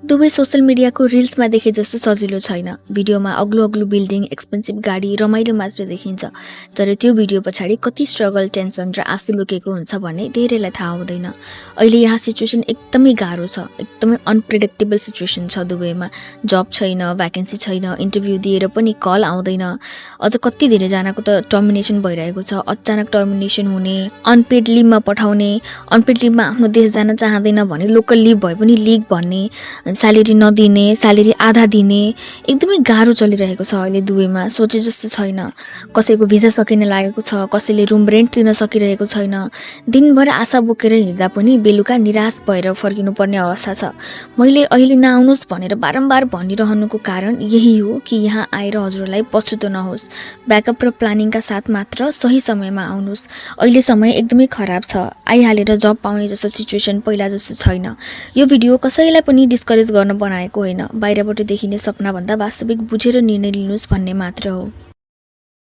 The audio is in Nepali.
दुवै सोसल मिडियाको रिल्समा देखे जस्तो सजिलो छैन। भिडियोमा अग्लो अग्लो बिल्डिङ, एक्सपेन्सिभ गाडी, रमाइलो मात्र देखिन्छ। तर त्यो भिडियो पछाडि कति स्ट्रगल, टेन्सन र आँसु लुकेको हुन्छ भन्ने धेरैलाई थाहा हुँदैन। अहिले यहाँ सिचुएसन एकदमै गाह्रो छ, एकदमै अनप्रेडिक्टेबल सिचुएसन छ दुवैमा। जब छैन, भ्याकेन्सी छैन, इन्टरभ्यू दिएर पनि कल आउँदैन। अझ कति धेरैजनाको त टर्मिनेसन भइरहेको छ। अचानक टर्मिनेसन हुने, अनपेड लिभमा पठाउने, अनपेड लिभमा आफ्नो देश जान चाहँदैन भने लोकल लिभ भए पनि लिग भन्ने, स्यालेरी नदिने, स्यालेरी आधा दिने, एकदमै गाह्रो चलिरहेको छ अहिले दुवैमा। सोचे जस्तो छैन। कसैको भिजा सकिन लागेको छ, कसैले रुम रेन्ट दिन सकिरहेको छैन। दिनभर आशा बोकेर हिँड्दा पनि बेलुका निराश भएर फर्किनुपर्ने अवस्था छ। मैले अहिले नआउनुहोस् भनेर बारम्बार भनिरहनुको कारण यही हो कि यहाँ आएर हजुरलाई पछुतो नहोस्। ब्याकअप र प्लानिङका साथ मात्र सही समयमा आउनुहोस्। अहिले समय एकदमै खराब छ। आइहालेर जब पाउने जस्तो सिचुएसन पहिला जस्तो छैन। यो भिडियो कसैलाई पनि डिस्करेज गर्न बनाएको होइन। बाहिरबाट देखिने सपना भन्दा वास्तविक बुझेर निर्णय लिनुहोस् भन्ने मात्र हो।